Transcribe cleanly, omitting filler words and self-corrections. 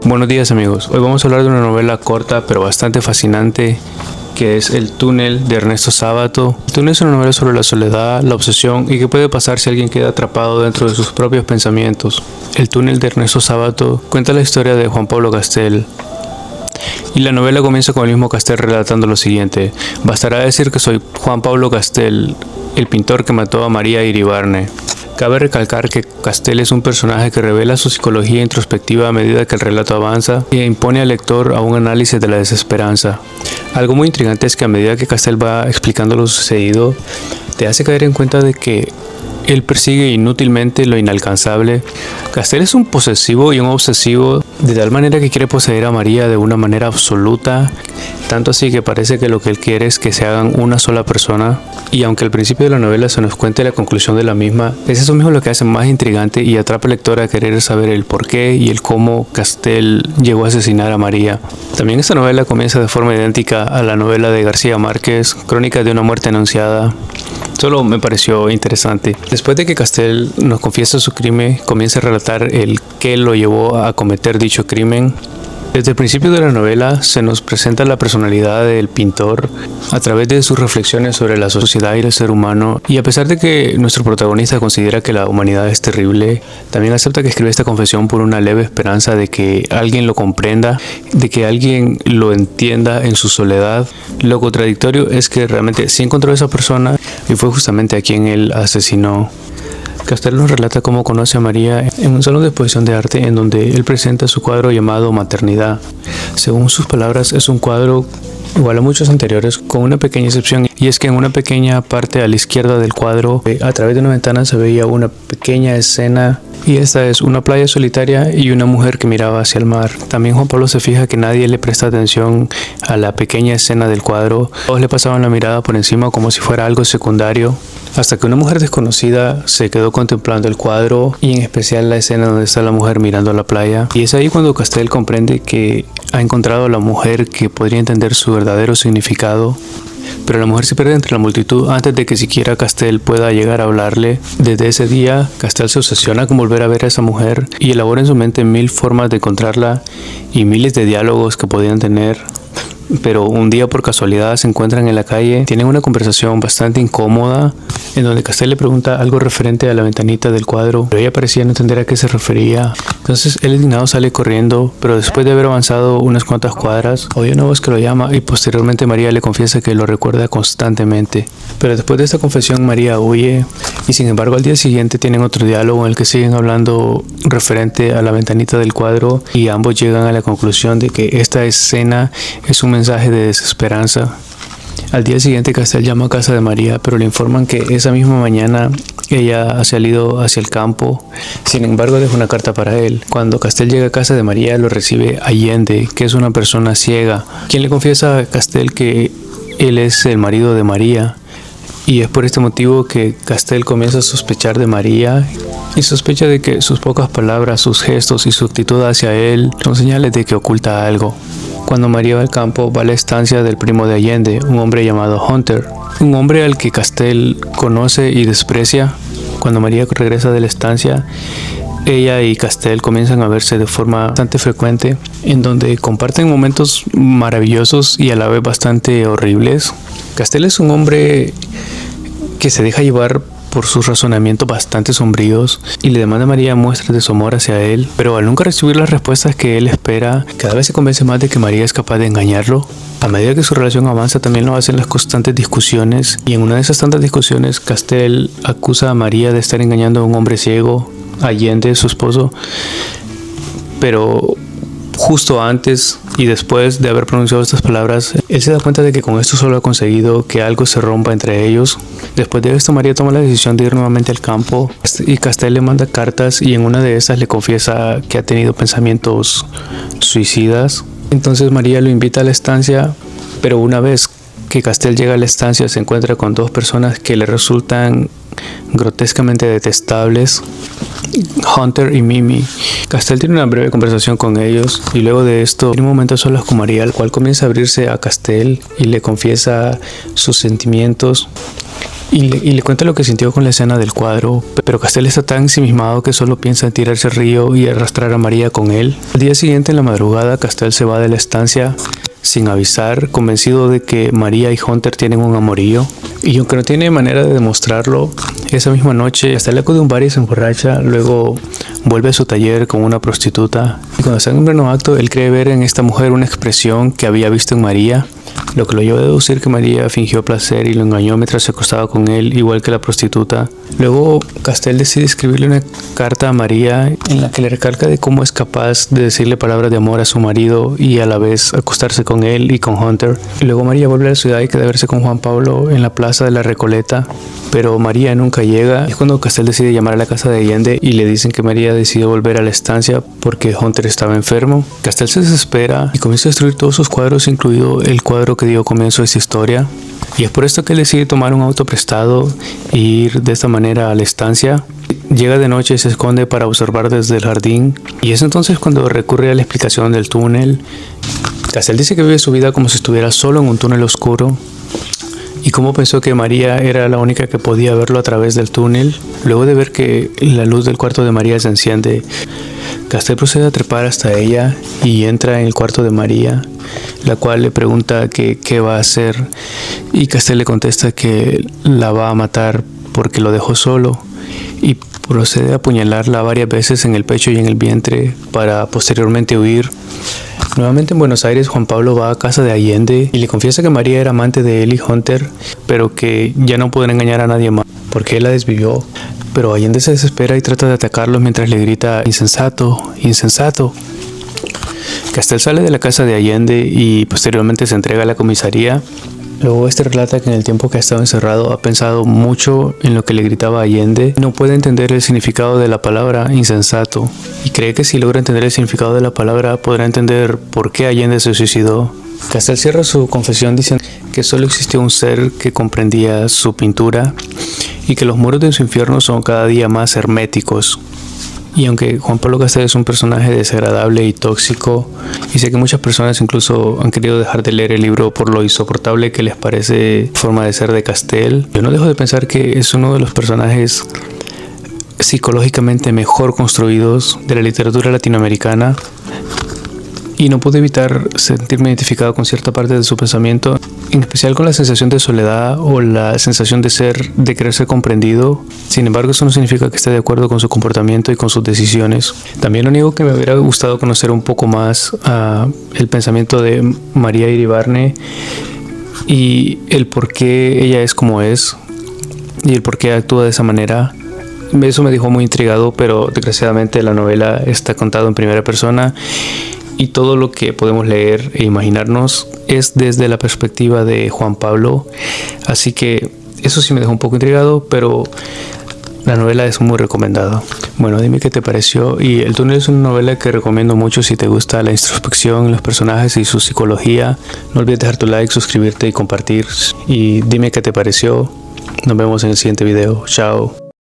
Buenos días amigos, hoy vamos a hablar de una novela corta pero bastante fascinante que es El túnel de Ernesto Sábato. El túnel es una novela sobre la soledad, la obsesión y qué puede pasar si alguien queda atrapado dentro de sus propios pensamientos. El túnel de Ernesto Sábato cuenta la historia de Juan Pablo Castel. Y la novela comienza con el mismo Castel relatando lo siguiente: bastará decir que soy Juan Pablo Castel, el pintor que mató a María Iribarne. Cabe recalcar que Castel es un personaje que revela su psicología introspectiva a medida que el relato avanza e impone al lector a un análisis de la desesperanza. Algo muy intrigante es que a medida que Castel va explicando lo sucedido, te hace caer en cuenta de que él persigue inútilmente lo inalcanzable. Castel es un posesivo y un obsesivo, de tal manera que quiere poseer a María de una manera absoluta, tanto así que parece que lo que él quiere es que se hagan una sola persona. Y aunque al principio de la novela se nos cuente la conclusión de la misma, es eso mismo lo que hace más intrigante y atrapa al lector a querer saber el por qué y el cómo Castel llegó a asesinar a María. También esta novela comienza de forma idéntica a la novela de García Márquez, Crónica de una muerte anunciada. Solo me pareció interesante. Después de que Castel nos confiesa su crimen, comienza a relatar el qué lo llevó a cometer dicho crimen. Desde el principio de la novela se nos presenta la personalidad del pintor a través de sus reflexiones sobre la sociedad y el ser humano, y a pesar de que nuestro protagonista considera que la humanidad es terrible, también acepta que escribe esta confesión por una leve esperanza de que alguien lo comprenda, de que alguien lo entienda en su soledad. Lo contradictorio es que realmente sí encontró a esa persona y fue justamente a quien él asesinó. Castel nos relata cómo conoce a María en un salón de exposición de arte en donde él presenta su cuadro llamado Maternidad. Según sus palabras, es un cuadro igual a muchos anteriores, con una pequeña excepción, y es que en una pequeña parte a la izquierda del cuadro, a través de una ventana se veía una pequeña escena, y esta es una playa solitaria y una mujer que miraba hacia el mar. También Juan Pablo se fija que nadie le presta atención a la pequeña escena del cuadro, todos le pasaban la mirada por encima como si fuera algo secundario, hasta que una mujer desconocida se quedó contemplando el cuadro y en especial la escena donde está la mujer mirando a la playa. Y es ahí cuando Castel comprende que ha encontrado a la mujer que podría entender su verdadero significado. Pero la mujer se pierde entre la multitud antes de que siquiera Castel pueda llegar a hablarle. Desde ese día, Castel se obsesiona con volver a ver a esa mujer y elabora en su mente mil formas de encontrarla y miles de diálogos que podían tener. Pero un día por casualidad se encuentran en la calle, tienen una conversación bastante incómoda en donde Castel le pregunta algo referente a la ventanita del cuadro, pero ella parecía no entender a qué se refería. Entonces él indignado sale corriendo, pero después de haber avanzado unas cuantas cuadras, oye una voz que lo llama y posteriormente María le confiesa que lo recuerda constantemente. Pero después de esta confesión María huye y sin embargo al día siguiente tienen otro diálogo en el que siguen hablando referente a la ventanita del cuadro y ambos llegan a la conclusión de que esta escena es un mensaje de desesperanza. Al día siguiente Castel llama a casa de María, pero le informan que esa misma mañana ella ha salido hacia el campo. Sin embargo, deja una carta para él. Cuando Castel llega a casa de María, lo recibe Allende, que es una persona ciega, quien le confiesa a Castel que él es el marido de María. Y es por este motivo que Castel comienza a sospechar de María y sospecha de que sus pocas palabras, sus gestos y su actitud hacia él son señales de que oculta algo. Cuando María va al campo, va a la estancia del primo de Allende, un hombre llamado Hunter, un hombre al que Castel conoce y desprecia. Cuando María regresa de la estancia, ella y Castel comienzan a verse de forma bastante frecuente, en donde comparten momentos maravillosos y a la vez bastante horribles. Castel es un hombre que se deja llevar por sus razonamientos bastante sombríos y le demanda a María muestras de su amor hacia él, pero al nunca recibir las respuestas que él espera, cada vez se convence más de que María es capaz de engañarlo. A medida que su relación avanza, también lo hacen las constantes discusiones, y en una de esas tantas discusiones Castel acusa a María de estar engañando a un hombre ciego, Allende, su esposo, pero justo antes y después de haber pronunciado estas palabras, él se da cuenta de que con esto solo ha conseguido que algo se rompa entre ellos. Después de esto, María toma la decisión de ir nuevamente al campo y Castel le manda cartas y en una de esas le confiesa que ha tenido pensamientos suicidas. Entonces María lo invita a la estancia, pero una vez que Castel llega a la estancia se encuentra con dos personas que le resultan grotescamente detestables, Hunter y Mimi. Castel tiene una breve conversación con ellos y luego de esto tiene un momento a solas con María, el cual comienza a abrirse a Castel y le confiesa sus sentimientos. y le cuenta lo que sintió con la escena del cuadro, pero Castel está tan ensimismado que solo piensa en tirarse al río y arrastrar a María con él. Al día siguiente, en la madrugada, Castel se va de la estancia sin avisar, convencido de que María y Hunter tienen un amorío. Y aunque no tiene manera de demostrarlo, esa misma noche Castel acude a un bar y se emborracha, luego vuelve a su taller con una prostituta. Y cuando está en pleno acto, él cree ver en esta mujer una expresión que había visto en María, lo que lo lleva a deducir que María fingió placer y lo engañó mientras se acostaba con él, igual que la prostituta. Luego Castel decide escribirle una carta a María en la que le recalca de cómo es capaz de decirle palabras de amor a su marido y a la vez acostarse con él y con Hunter. Y luego María vuelve a la ciudad y queda a verse con Juan Pablo en la plaza de la Recoleta, pero María nunca llega. Es cuando Castel decide llamar a la casa de Allende y le dicen que María decidió volver a la estancia porque Hunter estaba enfermo. Castel se desespera y comienza a destruir todos sus cuadros, incluido el cuadro que dio comienzo a esta historia. Y es por esto que él decide tomar un auto prestado e ir de esta manera a la estancia. Llega de noche y se esconde para observar desde el jardín, y es entonces cuando recurre a la explicación del túnel. Castel dice que vive su vida como si estuviera solo en un túnel oscuro, y cómo pensó que María era la única que podía verlo a través del túnel. Luego de ver que la luz del cuarto de María se enciende, Castel procede a trepar hasta ella y entra en el cuarto de María, la cual le pregunta qué va a hacer, y Castel le contesta que la va a matar porque lo dejó solo, y procede a apuñalarla varias veces en el pecho y en el vientre para posteriormente huir. Nuevamente en Buenos Aires, Juan Pablo va a casa de Allende y le confiesa que María era amante de él y Hunter, pero que ya no pueden engañar a nadie más porque él la desvivió. Pero Allende se desespera y trata de atacarlos mientras le grita: insensato, insensato. Castel sale de la casa de Allende y posteriormente se entrega a la comisaría. Luego relata que en el tiempo que ha estado encerrado ha pensado mucho en lo que le gritaba Allende. No puede entender el significado de la palabra insensato y cree que si logra entender el significado de la palabra podrá entender por qué Allende se suicidó. Castel cierra su confesión diciendo que solo existió un ser que comprendía su pintura y que los muros de su infierno son cada día más herméticos. Y aunque Juan Pablo Castel es un personaje desagradable y tóxico, y sé que muchas personas incluso han querido dejar de leer el libro por lo insoportable que les parece la forma de ser de Castel, yo no dejo de pensar que es uno de los personajes psicológicamente mejor construidos de la literatura latinoamericana, y no pude evitar sentirme identificado con cierta parte de su pensamiento, en especial con la sensación de soledad o la sensación de querer ser comprendido. Sin embargo, eso no significa que esté de acuerdo con su comportamiento y con sus decisiones. También no niego que me hubiera gustado conocer un poco más el pensamiento de María Iribarne y el por qué ella es como es y el por qué actúa de esa manera. Eso me dejó muy intrigado, pero desgraciadamente la novela está contada en primera persona y todo lo que podemos leer e imaginarnos es desde la perspectiva de Juan Pablo, así que eso sí me dejó un poco intrigado, pero la novela es muy recomendada. Bueno, dime qué te pareció. Y El túnel es una novela que recomiendo mucho si te gusta la introspección, los personajes y su psicología. No olvides dejar tu like, suscribirte y compartir, y dime qué te pareció. Nos vemos en el siguiente video. Chao.